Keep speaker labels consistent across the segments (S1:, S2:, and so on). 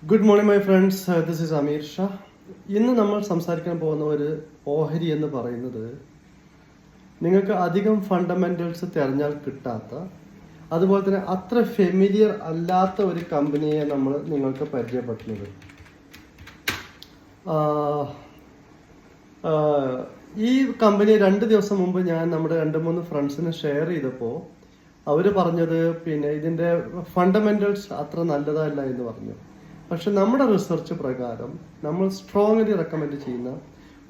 S1: Good morning, my friends. This is Amir Shah. ഇന്ന് നമ്മൾ സംസാരിക്കാൻ പോകുന്ന ഒരു ഓഹരി എന്ന് പറയുന്നത് നിങ്ങൾക്ക് അധികം ഫണ്ടമെന്റൽസ് തിരഞ്ഞാൽ കിട്ടാത്ത, അതുപോലെ തന്നെ അത്ര ഫെമിലിയർ അല്ലാത്ത ഒരു കമ്പനിയെ നമ്മൾ നിങ്ങൾക്ക് പരിചയപ്പെടുത്തുന്നത്. ഈ കമ്പനി 2 ദിവസം മുമ്പ് ഞാൻ നമ്മുടെ 2-3 ഫ്രണ്ട്സിന് ഷെയർ ചെയ്തപ്പോൾ അവർ പറഞ്ഞത് ഇതിൻ്റെ ഫണ്ടമെന്റൽസ് അത്ര നല്ലതല്ല എന്ന് പറഞ്ഞു. പക്ഷെ നമ്മുടെ റിസർച്ച് പ്രകാരം നമ്മൾ സ്ട്രോങ്ലി റെക്കമെൻഡ് ചെയ്യുന്ന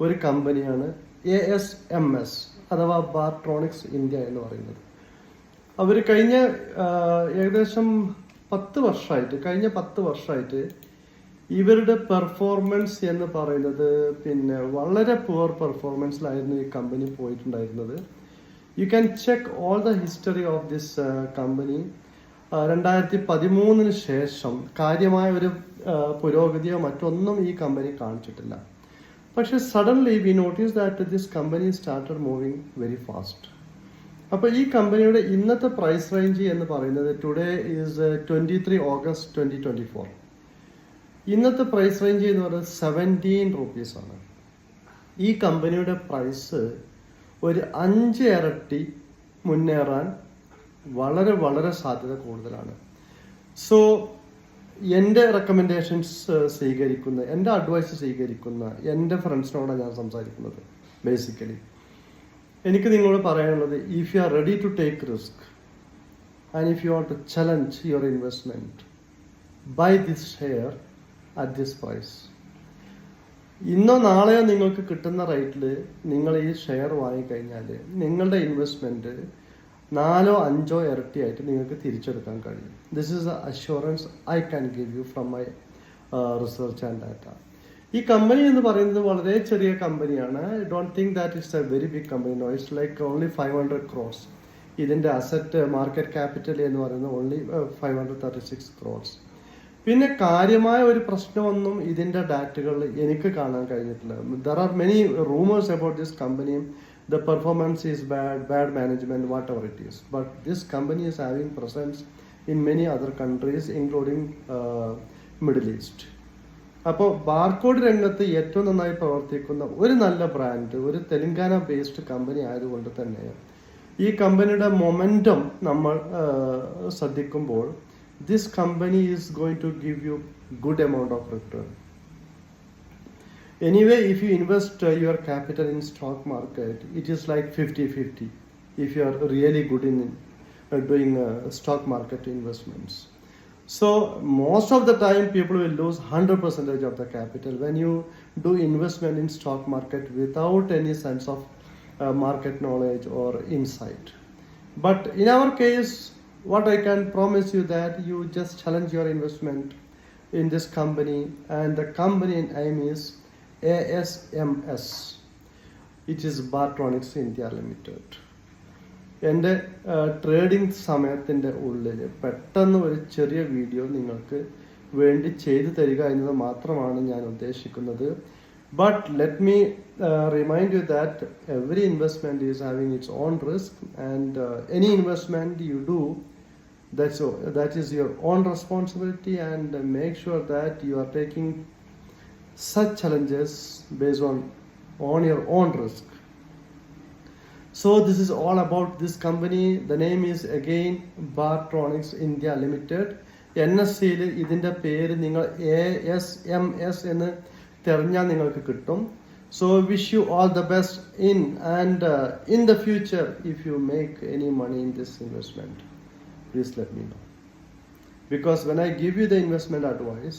S1: ഒരു കമ്പനിയാണ് ASMS അഥവാ ബാർട്രോണിക്സ് ഇന്ത്യ എന്ന് പറയുന്നത്. അവർ കഴിഞ്ഞ 10 വർഷമായിട്ട് ഇവരുടെ പെർഫോമൻസ് എന്ന് പറയുന്നത് വളരെ പുവർ പെർഫോമൻസിലായിരുന്നു ഈ കമ്പനി പോയിട്ടുണ്ടായിരുന്നത്. You can check all the history of this company. 2013 ശേഷം കാര്യമായ ഒരു പുരോഗതിയോ മറ്റൊന്നും ഈ കമ്പനി കാണിച്ചിട്ടില്ല. പക്ഷെ suddenly we notice that this company started moving very fast. അപ്പോൾ ഈ കമ്പനിയുടെ ഇന്നത്തെ പ്രൈസ് റേഞ്ച് എന്ന് പറയുന്നത് ടുഡേ ഈസ് 23 ഓഗസ്റ്റ് 2024. ഇന്നത്തെ പ്രൈസ് റേഞ്ച് എന്ന് പറയുന്നത് 17 റുപ്പീസാണ്. ഈ കമ്പനിയുടെ പ്രൈസ് ഒരു 5 ഇരട്ടി മുന്നേറാൻ വളരെ വളരെ സാധ്യത കൂടുതലാണ്. സോ എൻ്റെ റെക്കമെൻഡേഷൻസ് സ്വീകരിക്കുന്ന, എൻ്റെ അഡ്വൈസ് സ്വീകരിക്കുന്ന എൻ്റെ ഫ്രണ്ട്സിനോടാണ് ഞാൻ സംസാരിക്കുന്നത്. ബേസിക്കലി എനിക്ക് നിങ്ങളോട് പറയാനുള്ളത്, if you are ready to take risk and if you want to challenge your investment, by this share at this price. ഇന്നോ നാളെയോ നിങ്ങൾക്ക് കിട്ടുന്ന റേറ്റിൽ നിങ്ങൾ ഈ ഷെയർ വാങ്ങിക്കഴിഞ്ഞാൽ നിങ്ങളുടെ ഇൻവെസ്റ്റ്മെൻറ്റ് 4-5 ഇരട്ടിയായിട്ട് നിങ്ങൾക്ക് തിരിച്ചെടുക്കാൻ കഴിയും. This is the assurance I can give you from my research and data. ഈ കമ്പനി എന്ന് പറയുന്നത് വളരെ ചെറിയ കമ്പനിയാണ്. I don't think that it's a very big company. No, it's like only 500 crores. ഇതിൻ്റെ അസറ്റ് മാർക്കറ്റ് ക്യാപിറ്റൽ എന്ന് പറയുന്നത് only 536 crores. പിന്നെ കാര്യമായ ഒരു പ്രശ്നമൊന്നും ഇതിൻ്റെ ഡാറ്റകളിൽ എനിക്ക് കാണാൻ കഴിഞ്ഞിട്ടില്ല. There are many rumours about this company. The performance is bad management, whatever it is. But this company is having presence in many other countries, including Middle East. അപ്പോൾ ബാർകോഡ് രംഗത്ത് ഏറ്റവും നന്നായി പ്രവർത്തിക്കുന്ന ഒരു നല്ല ബ്രാൻഡ്, ഒരു തെലങ്കാന ബേസ്ഡ് കമ്പനി ആയതുകൊണ്ട് തന്നെ ഈ കമ്പനിയുടെ മൊമെൻറ്റം നമ്മൾ ശ്രദ്ധിക്കുമ്പോൾ this company is going to give you good amount of return. Anyway, if you invest your capital in stock market, it is like 50-50 if you are really good in doing stock market investments. So most of the time people will lose 100% of the capital when you do investment in stock market without any sense of market knowledge or insight. But in our case, what I can promise you that you just challenge your investment in this company, and the company name is ASMS. It is Bartronics India Limited. എൻ്റെ trading സമയത്തിൻ്റെ ഉള്ളിൽ പെട്ടെന്ന് ഒരു ചെറിയ video നിങ്ങൾക്ക് വേണ്ടി ചെയ്തു തരിക എന്നത് മാത്രമാണ് ഞാൻ ഉദ്ദേശിക്കുന്നത്. But let me remind you that every investment is having it's on risk, and any investment you do, that is your own responsibility, and make sure that you are taking such challenges based on your own risk. So this is all about this company. The name is again Bartronics India Limited. NSE-യിൽ ഇതിൻ്റെ പേര് നിങ്ങൾ ASMS എന്ന് തിരഞ്ഞാൽ നിങ്ങൾക്ക് കിട്ടും. So wish you all the best in the future. If you make any money in this investment, please let me know, because when I give you the investment advice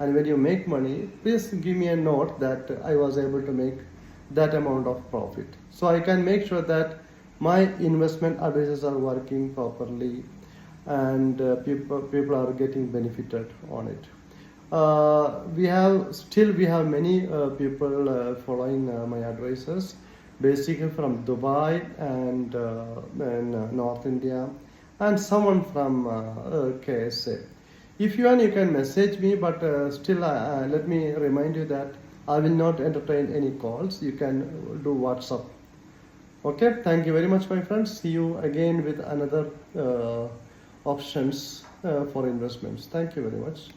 S1: and when you make money, please give me a note that I was able to make that amount of profit, so I can make sure that my investment advices are working properly and people are getting benefited on it. We have many people following my advices, basically from Dubai and North India, and someone from KSA. If you want, you can message me, but still let me remind you that I will not entertain any calls. You can do WhatsApp. Okay, thank you very much, my friends. See you again with another options for investments. Thank you very much.